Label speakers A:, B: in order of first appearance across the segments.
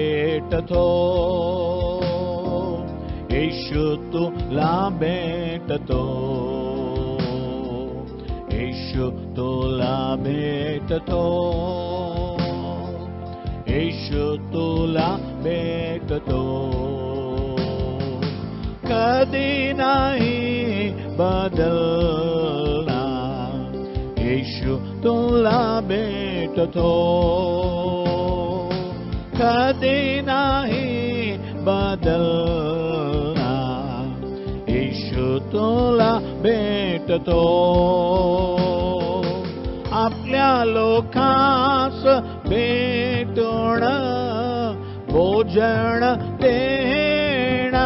A: भेटतो, येशू तुला भेटतो, येशू तुला भेटतो, येशू तुला भेटतो. कधी नाही बदलणार, येशू तुला भेटतो, कधी नाही बदलणार, येशू तुला भेटतो. आपल्या लोकांस भेटून भोजन देणार,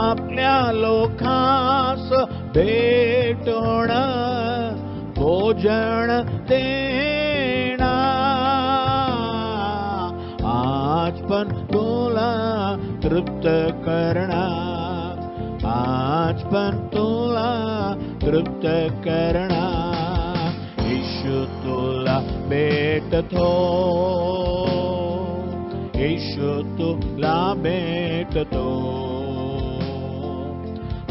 A: आपल्या लोकांस भेटून भोजन देणार. आज पण तुला तृप्त करणार, आज पण तुला तृप्त करणार. येशू तुला भेटतो, येशू तुला भेटतो.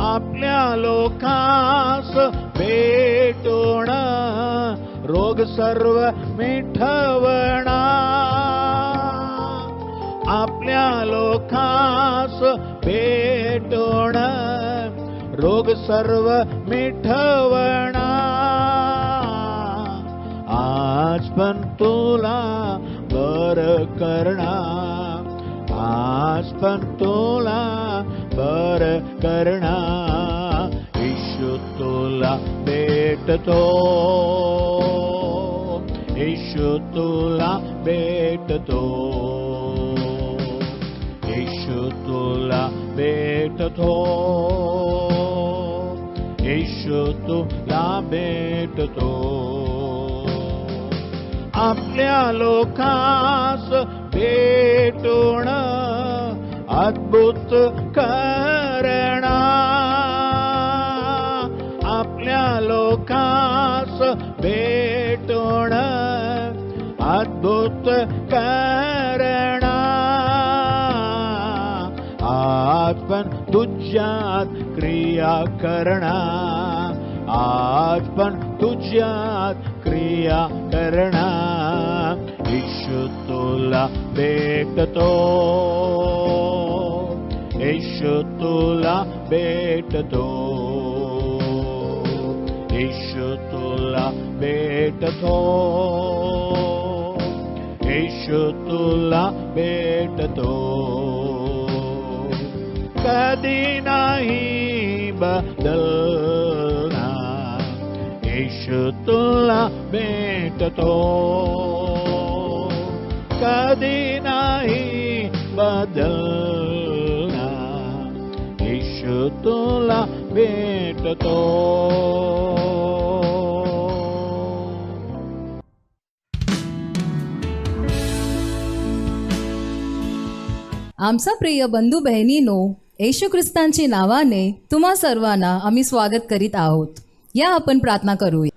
A: आपल्या लोकांस भेटून रोग सर्व मिटवणार, आपल्या लोकांस भेटून रोग सर्व मिटवणार. आज पण तुला बरं करणार, आज पण तुला बरं करणार. येशू तुला भेटतो, येशू तुला भेटतो, येशू तुला भेटतो, येशू तुला भेटतो. आपल्या लोकांस भेटून अद्भुत करणार, आपल्या लोकांस भेटून अद्भुत करणार. आज पण तुझ्यात क्रिया करणार, आज पण तुझ्यात क्रिया करणार. येशू तुला भेटतो, येशू तुला भेटतो, येशू तुला भेटतो, येशू तुला भेटतो. कधी नाही बदलणार, येशू तुला भेटतो, कधी नाही बदलणार, येशू तुला भेटतो.
B: आमचा प्रिय बंधू बहिणीनो, येशू ख्रिस्तांच्या नावाने तुम्हा सर्वांना आम्ही स्वागत करीत आहोत. या आपण प्रार्थना करूया.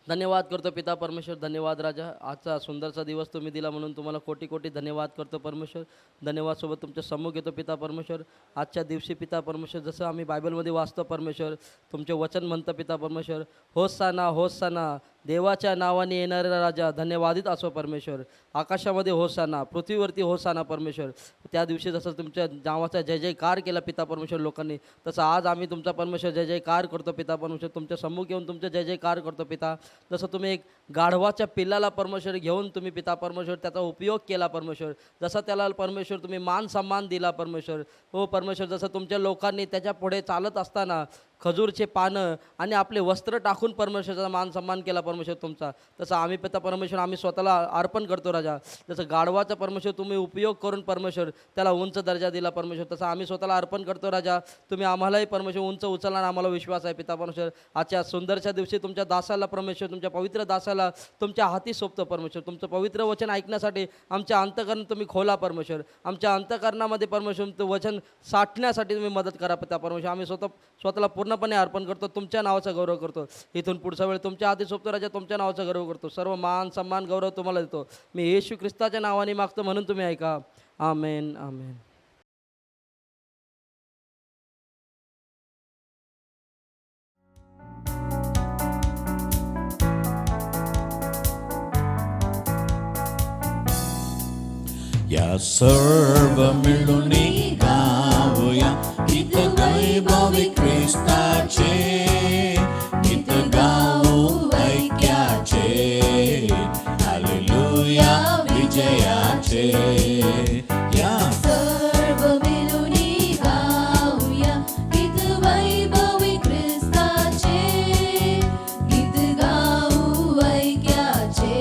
C: धन्यवाद करतो पिता परमेश्वर, धन्यवाद राजा. आजचा सुंदरसा दिवस तुम्ही दिला म्हणून तुम्हाला कोटी कोटी धन्यवाद करतो परमेश्वर. धन्यवाद सोबत तुमच्या सम्मुख येतो पिता परमेश्वर. आजच्या दिवशी पिता परमेश्वर, जसं आम्ही बायबलमध्ये वाचतो परमेश्वर, तुमचे वचन म्हणतं पिता परमेश्वर, होसाना होसाना, देवाच्या नावाने येणारा राजा धन्यवादित असो परमेश्वर. आकाशामध्ये होसाना, पृथ्वीवरती होसाना परमेश्वर. त्या दिवशी जसं तुमच्या नावाचा जय जयकार केला पिता परमेश्वर लोकांनी, तसं आज आम्ही तुमचा परमेश्वर जय जयकार करतो पिता परमेश्वर. तुमच्या सम्मुख येऊन तुमचं जय जयकार करतो पिता. जसं तुम्ही एक गाढवाच्या पिल्लाला परमेश्वर घेऊन तुम्ही पिता परमेश्वर त्याचा उपयोग केला परमेश्वर, जसं त्याला परमेश्वर तुम्ही मान सन्मान दिला परमेश्वर. हो परमेश्वर, जसं तुमच्या लोकांनी त्याच्या पुढे चालत असताना खजूरचे पानं आणि आपले वस्त्र टाकून परमेश्वराचा मान सन्मान केला परमेश्वर तुमचा, तसं आम्ही पिता परमेश्वर आम्ही स्वतःला अर्पण करतो राजा. जसं गाढवाचा परमेश्वर तुम्ही उपयोग करून परमेश्वर त्याला उंच दर्जा दिला परमेश्वर, तसं आम्ही स्वतःला अर्पण करतो राजा. तुम्ही आम्हालाही परमेश्वर उंच उचलणार, आम्हाला विश्वास आहे पिता परमेश्वर. आजच्या सुंदरच्या दिवशी तुमच्या दासाला परमेश्वर, तुमच्या पवित्र दासाला तुमच्या हाती सोपतो परमेश्वर. तुमचं पवित्र वचन ऐकण्यासाठी आमच्या अंतःकरण तुम्ही खोला परमेश्वर. आमच्या अंतःकरणामध्ये परमेश्वर तुमचं वचन साठण्यासाठी तुम्ही मदत करा पिता परमेश्वर. आम्ही स्वतःला पूर्ण पूर्णपणे अर्पण करतो. तुमच्या नावाचा गौरव करतो. इथून पुढचा वेळ तुमच्या हाती सोपतो राजा. तुमच्या नावाचा गौरव करतो. सर्व मान सन्मान गौरव तुम्हाला देतो. मी येशू ख्रिस्ताच्या नावाने मागतो म्हणून तुम्ही ऐका. आमेन आमेन.
A: या सर्व मिळून गाऊया गीत वैभवी ख्रिस्ताचे, गीत गाऊ ऐक्याचे, हालेलुया विजयाचे. या
B: सर्व मिळून गाऊया गीत वैभवी ख्रिस्ताचे, गीत गाऊ ऐक्याचे,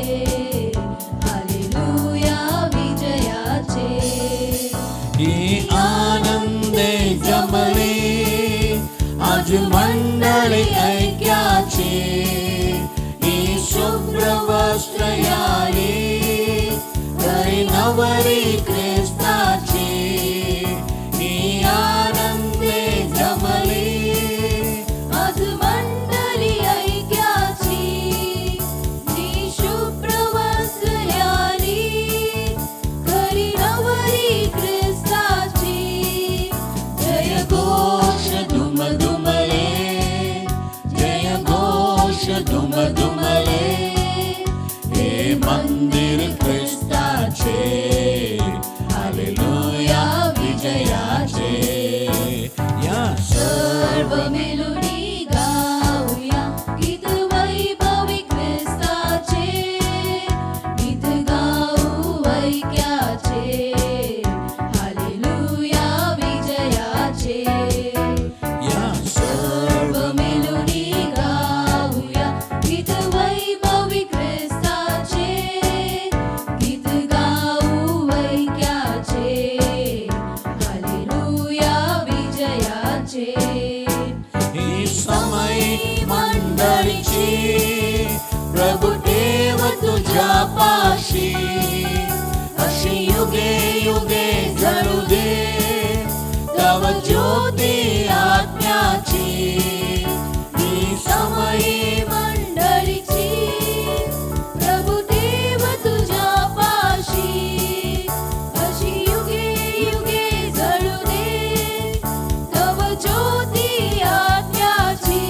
B: हालेलुया विजयाचे.
A: ही आनंदे जमले आज मंडळी ऐक्याची, ही शुभ्र वस्त्र यारी घरी नवरी ख्रिस्ताची. ही आनंदे जमली
B: आज मंडळी ऐक्याची, जी शुभ्र वस्त्र यारी घरी नवरी ख्रिस्ताची. जय घोष
A: दुमदुमले, जय घोष दुमदुमले, हे मंदिर ख्रिस्ताचे, हालेलुया विजयाचे. या
B: सर्व मिळून गाऊया गीत वैभवी ख्रिस्ताचे, गीत गाऊ ऐक्याचे, हालेलुया विजयाचे.
A: या
B: सर्व मिळून गाऊया गीत वैभवी ख्रिस्ताचे, गीत गाऊ ऐक्याचे, हालेलुया विजयाचे.
A: ही समयी मंडळीची प्रभु देव तुझ्या पाशी, अशी युगे युगे जळू दे तव ज्योती आत्म्याची. ही समयी
B: मंडळीची प्रभु देव तुझ्या पाशी, अशी युगे युगे जळू दे तव ज्योती आत्म्याची.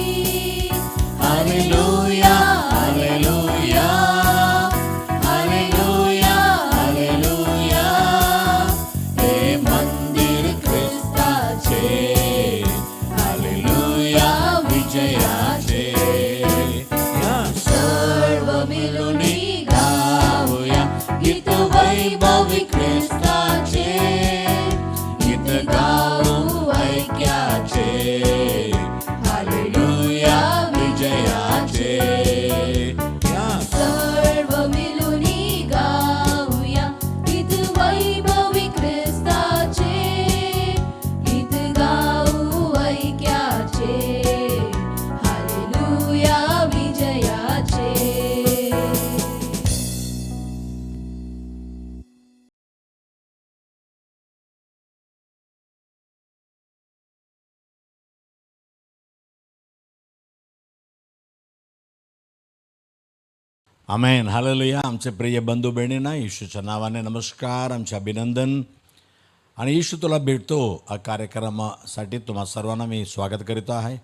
A: हालेलुया हालेलुया हालेलुया हालेलुया, हे मंदिर ख्रिस्ताचे, हालेलुया विजयाचे. या सर्व मिळून गाऊया गीत वैभवी ख्रिस्ताचे, गीत गाऊ ऐक्याचे, हालेलुया विजयाचे. या
B: सर्व मिळून गाऊया गीत वैभवी ख्रिस्ताचे, गीत गाऊ ऐक्याचे, हालेलुया विजयाचे.
A: Amen hallelujah. आमचे प्रिय बंधू बहिणींना येशूच्या नावाने नमस्कार, आमचे अभिनंदन. आणि येशू तुला भेटतो या कार्यक्रमासाठी तुम्हा सर्वांना मी स्वागत करीत आहे.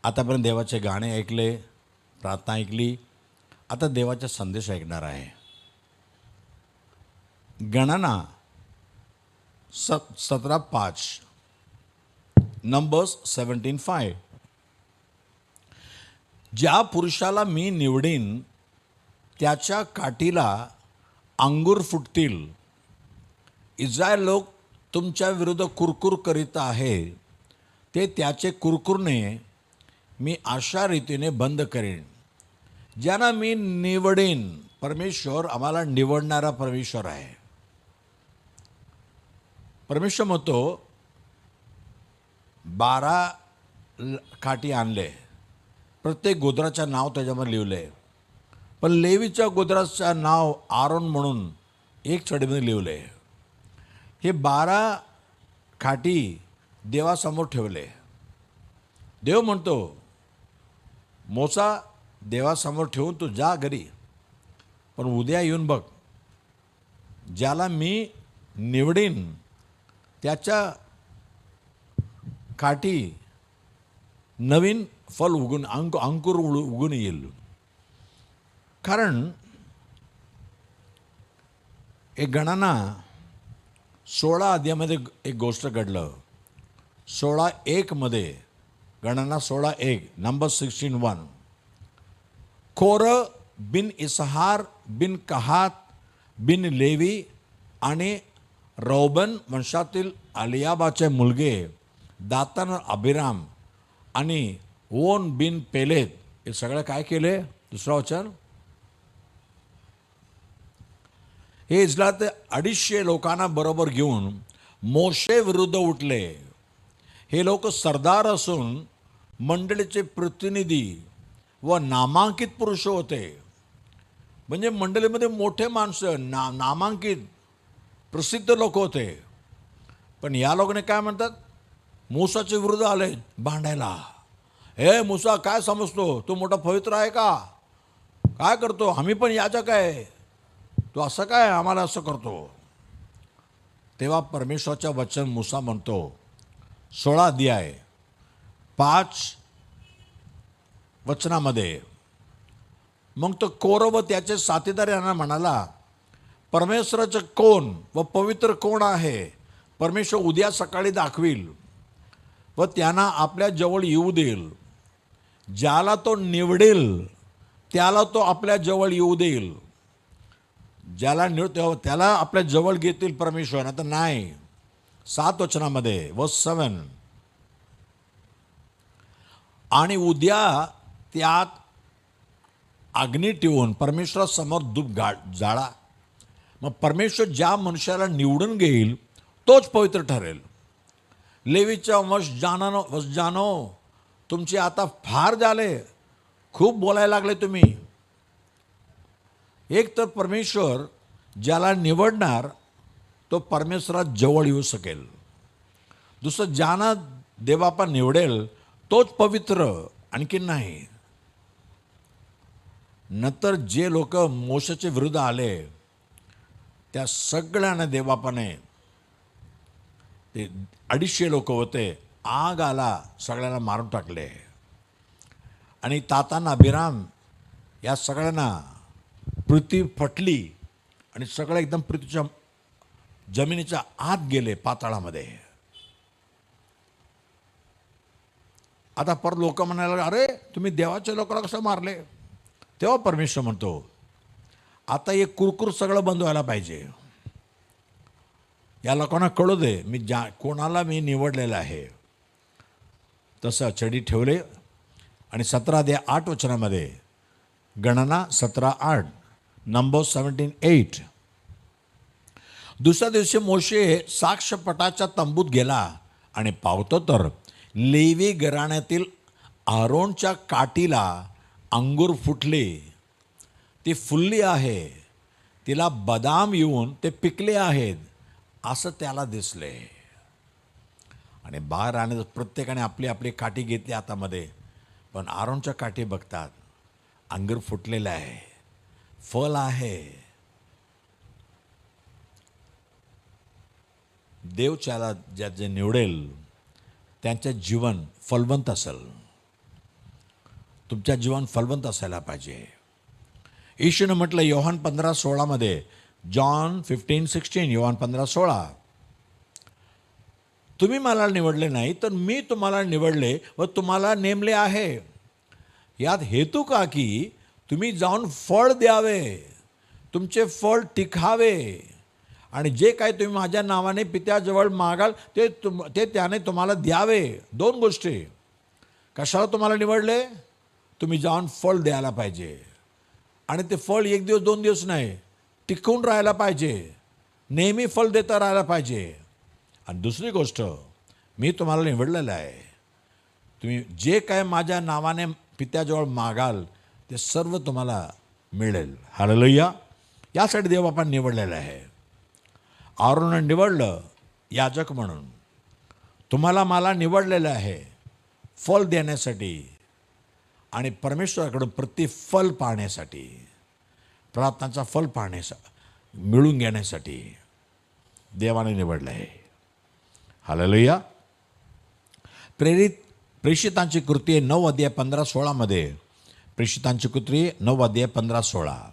A: आतापर्यंत देवाचे गाणे ऐकले, प्रार्थना ऐकली. आता देवाचा संदेश ऐकणार आहे. गणना 17:5, नंबर्स 17:5. ज्या पुरुषाला मी निवडीन त्याच्या काठीला अंगूर फुटतील. इस्रायल लोक तुमच्या विरुद्ध कुरकुर करीत आहे, ते त्याचे कुरकुरणे मी अशा रीतीने बंद करेन. ज्यांना मी निवडीन, परमेश्वर आम्हाला निवडणारा परमेश्वर आहे. परमेश्वर म्हणतो 12 काठी आणले, प्रत्येक गोत्राचं नाव त्याच्यामध्ये लिहिलं. पण लेवीच्या गोत्राचं नाव आरोन म्हणून एक छडीमध्ये लिहिलं. हे 12 काठी देवासमोर ठेवले. देव म्हणतो मोसा देवासमोर ठेवून तू जा घरी, पण उद्या येऊन बघ, ज्याला मी निवडीन त्याच्या काठी नवीन फल उगून अंकुर उगून येईल. कारण एक गणना 16 अध्यायामध्ये एक गोष्ट घडलं. 16:1 गणना 16:1 नंबर 16:1 कोर बिन इसहार बिन कहात बिन लेवी आणि रौबन वंशातील अलियाबाचे मुलगे दातान अभिराम आणि ओन बिन पेलेत हे सगळं काय केले. दुसरा वचन, हे इस्रायलात 250 लोकांना बरोबर घेऊन मोशे विरुद्ध उठले. हे लोक सरदार असून मंडळीचे प्रतिनिधी व नामांकित पुरुष होते. म्हणजे मंडळीमध्ये मोठे माणसं, नामांकित प्रसिद्ध लोक होते. पण या लोकांनी काय म्हणतात, मूसाच्या विरुद्ध आले भांडायला. हे मूसा काय समजतो, तू मोठा पवित्र आहे का, काय करतो, आम्ही पण याजक आहे, तू असं काय आम्हाला असं करतो. तेव्हा परमेश्वराचं वचन मूसा म्हणतो 16 अध्याय 5 वचनामध्ये, मग तो कोर व त्याचे साथीदार यांना म्हणाला, परमेश्वराचं कोण व पवित्र कोण आहे परमेश्वर उद्या सकाळी दाखवील व त्यांना आपल्या जवळ येऊ देईल. ज्याला तो निवडेल त्याला तो आपल्या जवळ येऊ देईल. ज्याला त्याला आपल्या जवळ घेतील परमेश्वर. आता नाही, 7 वचनामध्ये वर्स 7, आणि उद्या त्यात अग्नी ठेवून परमेश्वरासमोर धूप जाळा. मग परमेश्वर ज्या मनुष्याला निवडून घेईल तोच पवित्र ठरेल. लेवीच्या वंश जानो, तुमचे आता फार झाले, खूप बोलायला लागले तुम्ही. एक तर परमेश्वर ज्याला निवडणार तो परमेश्वरात जवळ येऊ शकेल. दुसरं, ज्यानं देवबापा निवडेल तोच पवित्र, आणखी नाही. नंतर जे लोक मोशेच्या विरुद्ध आले त्या सगळ्यांना देवबापाने, ते 250 लोक होते, आग आला, सगळ्यांना मारून टाकले. आणि दातान अभिराम या सगळ्यांना पृथ्वी फटली आणि सगळं एकदम पृथ्वीच्या जमिनीच्या आत गेले, पाताळामध्ये. आता परत लोक म्हणायला, अरे तुम्ही देवाच्या लोकांना कसं मारले. तेव्हा परमेश्वर म्हणतो, आता हे कुरकुर सगळं बंद व्हायला पाहिजे. या लोकांना कळू दे मी कोणाला मी निवडलेलं आहे. तसं छडी ठेवले. आणि 17:8 वचनामध्ये गणना 17:8 नंबर 17:8 दुसऱ्या दिवशी मोशे साक्षपटाच्या तंबूत गेला आणि पावतो तर लेवी घराण्यातील आरोनच्या काठीला अंगूर फुटले, ती फुलली आहे, तिला बदाम येऊन ते पिकले आहेत असं त्याला दिसले. आणि बाहेर आणि प्रत्येकाने आपली आपली काठी घेतली हातामध्ये. पण आरोनच्या काठी बघतात, अंगूर फुटलेलं आहे, फल आहे. देव त्याला जे निवडेल त्यांचे जीवन फलवंत असेल. तुमच्या जीवन फलवंत असायला पाहिजे. येशूने म्हटलं योहान 15:16 जॉन 15:16 योहान 15:16, तुम्ही मला निवडले नाही तर मी तुम्हाला निवडले व तुम्हाला नेमले आहे. यात हेतू का की तुम्ही जाऊन फळ द्यावे, तुमचे फळ टिकावे, आणि जे काही तुम्ही माझ्या नावाने पित्याजवळ मागाल ते त्याने तुम्हाला द्यावे. 2 गोष्टी. कशाला तुम्हाला निवडले, तुम्ही जाऊन फळ द्यायला पाहिजे, आणि ते फळ 1 दिवस 2 दिवस नाही, टिकून राहायला पाहिजे, नेहमी फळ देता राहायला पाहिजे. आणि दुसरी गोष्ट, मी तुम्हाला निवडलेलं आहे, तुम्ही जे काय माझ्या नावाने पित्याजवळ मागाल ते सर्व तुम्हाला मिळेल. हालेलुया. यासाठी देवबापाने निवडलेलं आहे. आरोनने निवडलं याजक म्हणून. तुम्हाला मला निवडलेलं आहे फल देण्यासाठी आणि परमेश्वराकडून प्रतिफल पाहण्यासाठी, प्रार्थनाचा फल मिळून घेण्यासाठी देवाने निवडलं आहे. हालेलुया. प्रेषितांची कृती 9 अध्याय 15-16 मध्ये, प्रेषितांची कृती 9 अध्याय 15-16,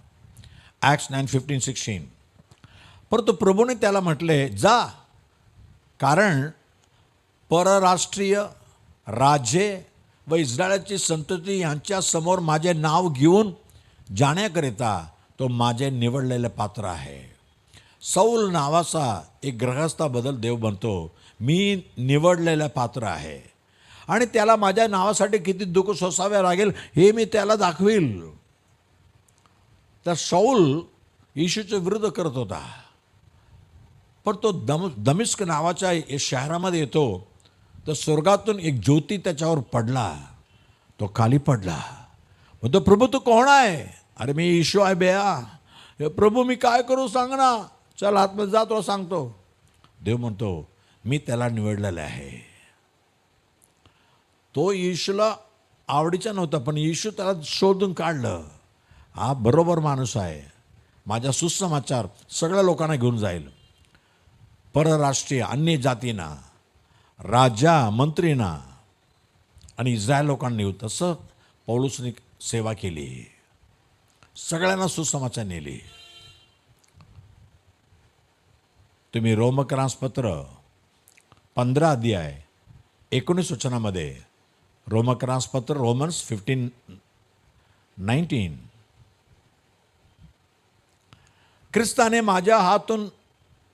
A: ॲक्ट्स 9:15-16. परंतु प्रभूने त्याला म्हटले, जा, कारण परराष्ट्रीय राजे व इस्रायलाची संतती यांच्या समोर माझे नाव घेऊन जाण्याकरिता तो माझे निवडलेले पात्र आहे. सौल नावाचा एक ग्रहस्थाबद्दल देव म्हणतो, मी निवडलेला पात्र आहे आणि त्याला माझ्या नावासाठी किती दुःख सोसावे लागेल हे मी त्याला दाखवील. तर सौल येशूच्या विरुद्ध करत होता, पण तो दमिश्क नावाच्या शहरामध्ये येतो, तर स्वर्गातून एक ज्योती त्याच्यावर पडला, तो खाली पडला. म्हणतो, प्रभू तू कोण आहे? अरे मी येशू आहे बेया. प्रभू मी काय करू सांग ना. चल आतमध्ये जा, तुला सांगतो. देव म्हणतो, मी त्याला निवडलेलं आहे. तो येशूला आवडीचा नव्हता, पण येशू त्याला शोधून काढलं. हा बरोबर माणूस आहे, माझा सुसमाचार सगळ्या लोकांना घेऊन जाईल, परराष्ट्रीय अन्य जातींना, राजा मंत्रींना आणि इस्रायल लोकांना येऊ. तसं पौलुसने सेवा केली, सगळ्यांना सुसमाचार नेली. तुम्ही रोमक्रांसपत्र 15 अध्याय 19 वचनामध्ये, रोमक्रांसपत्र रोमन्स 15:19, ख्रिस्ताने माझ्या हातून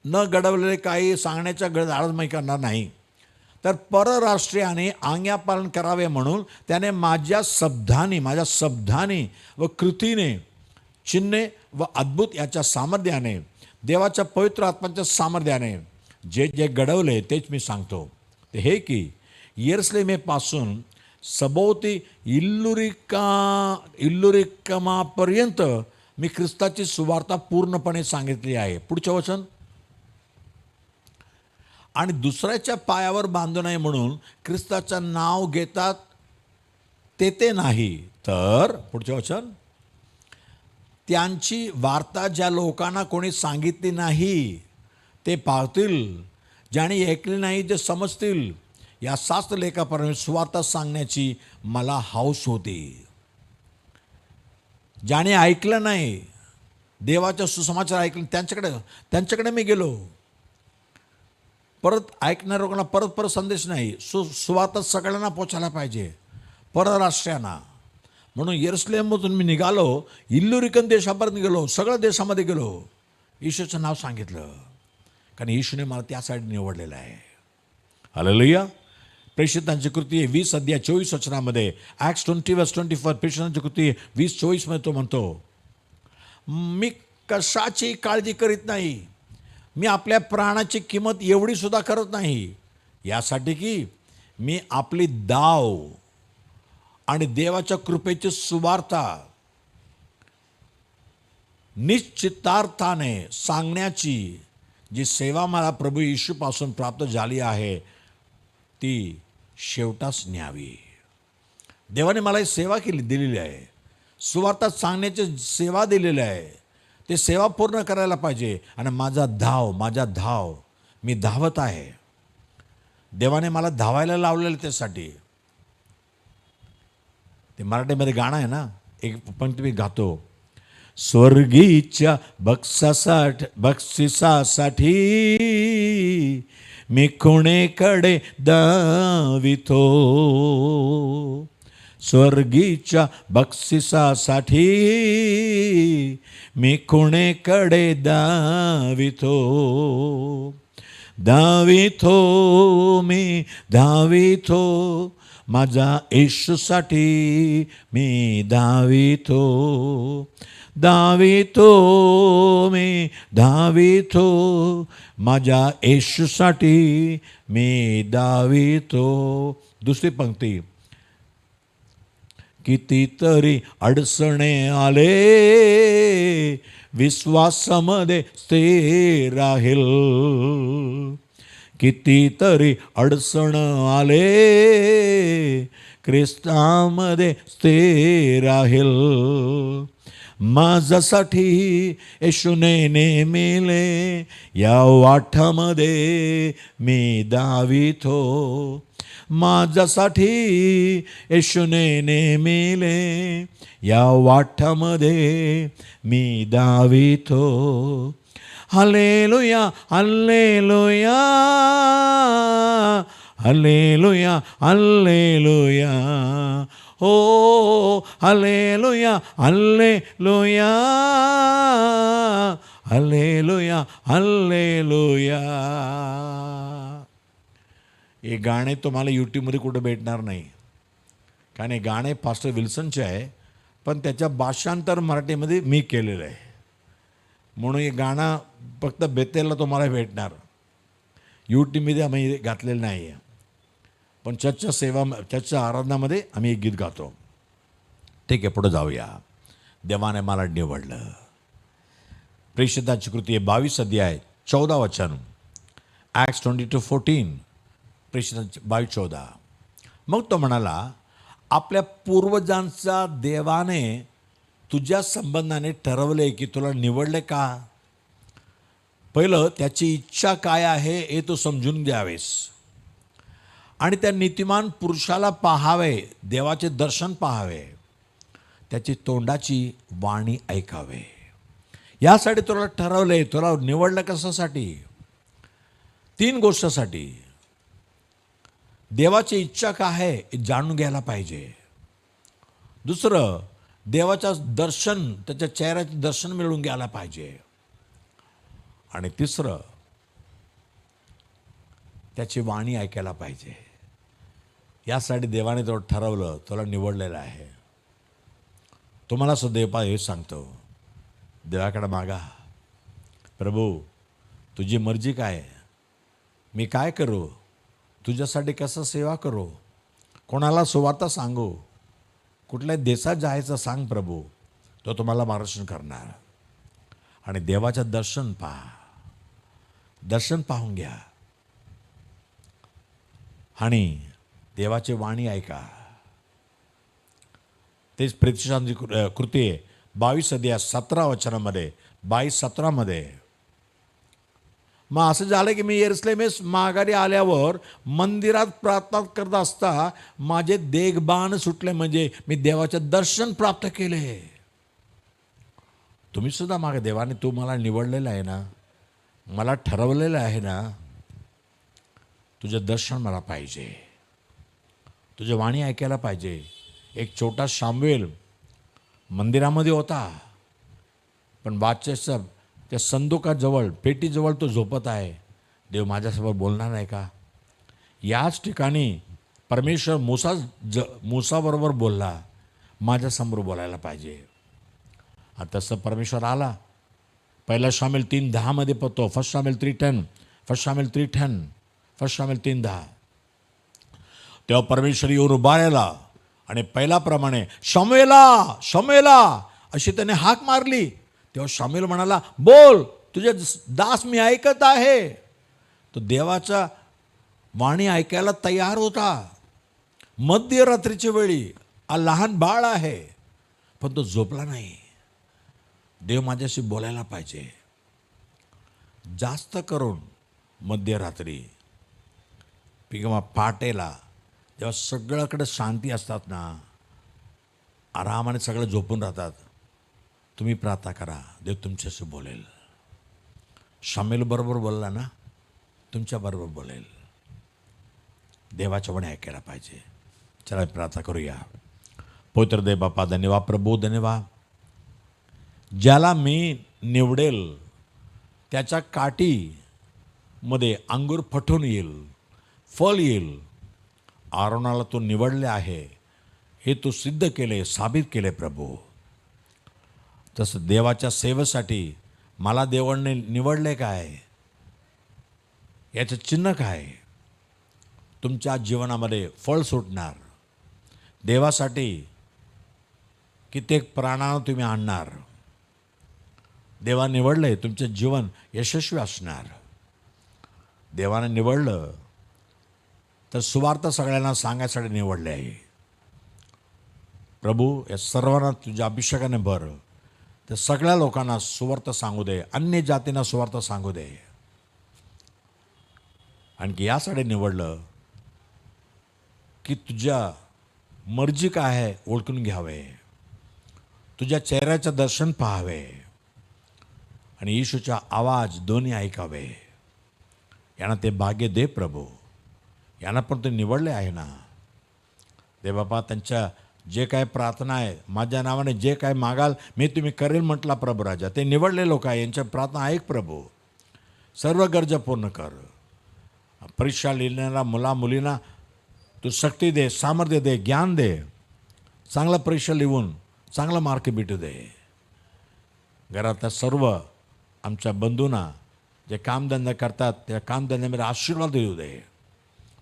A: न घडवलेले काही सांगण्याच्या गरज मी करणार नाही, तर परराष्ट्रीयाने आज्ञापालन करावे म्हणून त्याने माझ्या शब्दांनी व कृतीने, चिन्हे व अद्भुत याच्या सामर्थ्याने, देवाच्या पवित्र आत्म्याच्या सामर्थ्याने जे जे घडवले तेच मी सांगतो. ते हे की यरूशलेमेपासून सभोवती इल्लुरिकमापर्यंत मी ख्रिस्ताची सुवार्ता पूर्णपणे सांगितली आहे. पुढचं वचन, आणि दुसऱ्याच्या पायावर बांधू नये म्हणून ख्रिस्ताचं नाव घेतात ते नाही, तर पुढचे वचन, त्यांची वार्ता ज्या लोकांना कोणी सांगितली नाही ते पावतील, ज्याने ऐकले नाही ते समजतील. या शास्त्रलेखापर्यंत सुवार्ता सांगण्याची मला हौस होती. ज्याने ऐकलं नाही, देवाचा सुसमाचार ऐकलं, त्यांच्याकडे मी गेलो. परत ऐकणाऱ्या लोकांना परत संदेश नाही, सुवार्ता सगळ्यांना पोचायला पाहिजे, परराष्ट्रीयांना. म्हणून यरूशलेममधून मी निघालो, इल्लुरिकन देशापर्यंत गेलो, सगळ्या देशामध्ये गेलो, येशूचं नाव सांगितलं, कारण येशूने मला त्यासाठी निवडलेलं आहे. हालेलुया. प्रेषितांची कृती 20 अध्याय 24 वचनामध्ये, ॲक्ट्स 20:24, प्रेषितांची कृती 20:24 मध्ये तो म्हणतो, मी कशाची काळजी करीत नाही, मी आपल्या प्राणाची किंमत एवढी सुद्धा करत नाही, यासाठी की मी आपली दाव आणि देवाच्या कृपेची सुवार्ता निश्चितार्थाने सांगण्याची जी सेवा मला प्रभू येशूपासून प्राप्त झाली आहे ती शेवटास न्यावी. देवाने मला ही सेवा दिलेली आहे, सुवार्ता सांगण्याची सेवा दिलेली आहे. ते सेवा पूर्ण करायला पाहिजे. आणि माझा धाव मी धावत आहे. देवाने मला धावायला लावलेलं त्यासाठी. ते मराठीमध्ये गाणं आहे ना, एक पंक्ती मी गातो, स्वर्गीच्या बक्षिसासाठी मी कोणेकडे धावितो, स्वर्गीच्या बक्षिसासाठी मी कोणेकडे धावितो, मी धावितो, माझा येशूसाठी मी धावितो, मी धावितो, माझ्या येशूसाठी मी धावितो. दुसरी पंक्ती, कितीतरी अडचणे आले विश्वासामध्ये स्थिर राहील, कितीतरी अडचण आले ख्रिस्तामध्ये स्थिर राहील. माझ्यासाठी येशूने नेमिले, या वाटामध्ये मी धावितो. माझ्यासाठी येशूने नेमिले, या वाटामध्ये मी धावितो. हालेलुया हालेलुया हालेलुया हालेलुया, हो हालेलुया हालेलुया हालेलुया हालेलुया. हे गाणे तुम्हाला यूट्यूबमध्ये कुठं भेटणार नाही, कारण हे गाणे पास्टर विल्सनचे आहे, पण त्याच्या भाषांतर मराठीमध्ये मी केलेलं आहे. म्हणून हे गाणं फक्त बेतेलला तुम्हाला भेटणार, यूट्यूबमध्ये आम्ही घातलेलं नाही आहे. पण चर्चच्या आराधनामध्ये आम्ही एक गीत गातो. ठीक आहे, पुढे जाऊया. देवाने मला निवडलं. प्रेषिताची कृती 22 अध्याय 14 वचन. ॲक्ट्स 22:14. प्रेषितांची 22:14. मग तो म्हणाला, आपल्या पूर्वजांचा देवाने तुझ्या संबंधाने ठरवले की तुला निवडले का? पहिलं त्याची इच्छा काय आहे हे तू समजून घ्यावेस, आणि त्या नीतिमान पुरुषाला पाहावे, देवाचे दर्शन पाहावे, त्याची तोंडाची वाणी ऐकावे. यासाठी तुला ठरवले, तुला निवडलं कशासाठी? 3 गोष्टीसाठी. देवाची इच्छा काय आहे हे जाणून घ्यायला पाहिजे. दुसरं, देवाचं दर्शन, त्याच्या चेहऱ्याचे दर्शन मिळवून घ्यायला पाहिजे. आणि तिसरं, त्याची वाणी ऐकायला पाहिजे. यासाठी देवाने तो ठरवलं, तुला निवडलेलं आहे. तुम्हाला सुद्धा देव हे सांगतो, देवाकडे मागा, प्रभू तुझी मर्जी काय, मी काय करू, तुझ्यासाठी कसं सेवा करू, कोणाला सुवार्ता सांगू, कुठल्या देशात जायचं सांग प्रभू. तो तुम्हाला मार्गदर्शन करणार. आणि देवाचं दर्शन पहा, दर्शन पाहून घ्या, आणि देवाची वाणी ऐका. तेच प्रेषितांची कृती 22 अध्याय 17 वचनामध्ये, 22:17. मग असं झालं की मी यरुशलेमेस माघारी आल्यावर मंदिरात प्रार्थना करत असता माझे देगबाण सुटले, म्हणजे मी देवाचं दर्शन प्राप्त केले. तुम्ही सुद्धा मागे, देवाने तू मला निवडलेलं आहे ना, मला ठरवलेलं आहे ना, तुझं दर्शन मला पाहिजे, तुझी वाणी ऐकायला पाहिजे. एक छोटा शामवेल मंदिरामध्ये होता, पण बादशाहच्या त्या संदुकाजवळ, पेटीजवळ तो झोपत आहे. देव माझ्यासमोर बोलणार नाही का? याच ठिकाणी परमेश्वर मूसाबरोबर बोलला, माझ्यासमोर बोलायला पाहिजे. आता तसं परमेश्वर आला. पहिला शामिल 3:10 पडतो. फर्स्ट शामिल 3:10. तेव्हा परमेश्वर येऊन उभा राहिला आणि पहिल्याप्रमाणे शमूएला शमूएला अशी त्याने हाक मारली. तेव्हा शमूएल म्हणाला, बोल, तुझे दास मी ऐकत आहे. तो देवाचा वाणी ऐकायला तयार होता. मध्यरात्रीच्या वेळी लहान बाळ आहे, पण तो झोपला नाही. देव माझ्याशी बोलायला पाहिजे. जास्त करून मध्यरात्री किंवा पहाटेला, जेव्हा सगळ्याकडे शांती असतात ना, आरामाने सगळं झोपून राहतात, तुम्ही प्रार्थना करा, देव तुमच्याशी बोलेल. शमूएल बरोबर बोलला ना, तुमच्याबरोबर बोलेल. देवाच्या वणी ऐकायला पाहिजे. चला प्रार्थना करूया. पवित्र देव बापा, धन्यवाद प्रभू, धन्यवाद. ज्याला मी निवडेल त्याच्या काठीमध्ये अंगूर फटून येईल, फल येईल. आरोनाला तू निवडले आहे, हे तू सिद्ध केले, साबित केले प्रभू. तसं देवाच्या सेवेसाठी मला देवाने निवडले काय, याचं चिन्ह काय? तुमच्या जीवनामध्ये फळ सुटणार. देवासाठी कित्येक प्राणांना तुम्ही आणणार. देवा निवडले, तुमचं जीवन यशस्वी असणार. देवाने निवडलं तर सुवार्ता सगळ्यांना सांगायसाठी निवडले आहे. प्रभू या सर्वांना तुझ्या अभिषेकाने भर. त्या सगळ्या लोकांना सुवार्थ सांगू दे, अन्य जातींना सुवार्थ सांगू दे. आणखी यासाठी निवडलं की तुझ्या मर्जी काय आहे ओळखून घ्यावे, तुझ्या चेहऱ्याचं दर्शन पाहावे आणि येशूचा आवाज दोन्ही ऐकावे. यांना ते भाग्य दे प्रभू. यांना पण ते निवडले आहे ना. दे बाबा, त्यांच्या जे काय प्रार्थना आहे, माझ्या नावाने जे काय मागाल मी तुम्ही करेल म्हटला प्रभू राजा. ते निवडले लोक आहे, यांच्या प्रार्थना ऐक प्रभू. सर्व गरजा पूर्ण कर. परीक्षा लिहिणाऱ्या मुला मुलींना तू शक्ती दे, सामर्थ्य दे, ज्ञान दे. चांगला परीक्षा लिहून चांगला मार्क भेटू दे. घरातल्या सर्व आमच्या बंधूंना जे कामधंदा करतात त्या कामधंद्यामध्ये आशीर्वाद येऊ दे.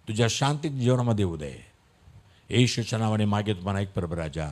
A: तुझ्या शांती जीवनामध्ये येऊ दे. येशूच्या नावाने मागे तुम्हाला एक प्रभू राजा.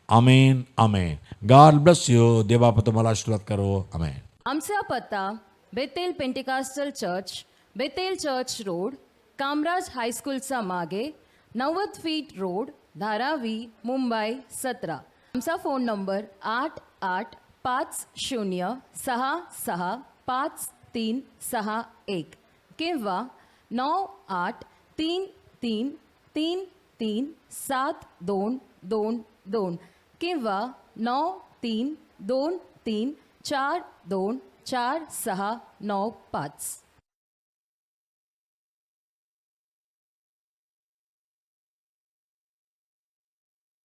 A: Amen amen. God bless you. देवबाप तुम्हाला आशीर्वाद करो. आमेन.
B: आमचा पत्ता Bethel pentecostal church, Bethel church road, Kamaraj हायस्कूलचा मागे, 90 फीट रोड, धारावी, मुंबई 17. आमचा फोन नंबर 8856653561 किंवा 9833333722 किंवा 932334249695.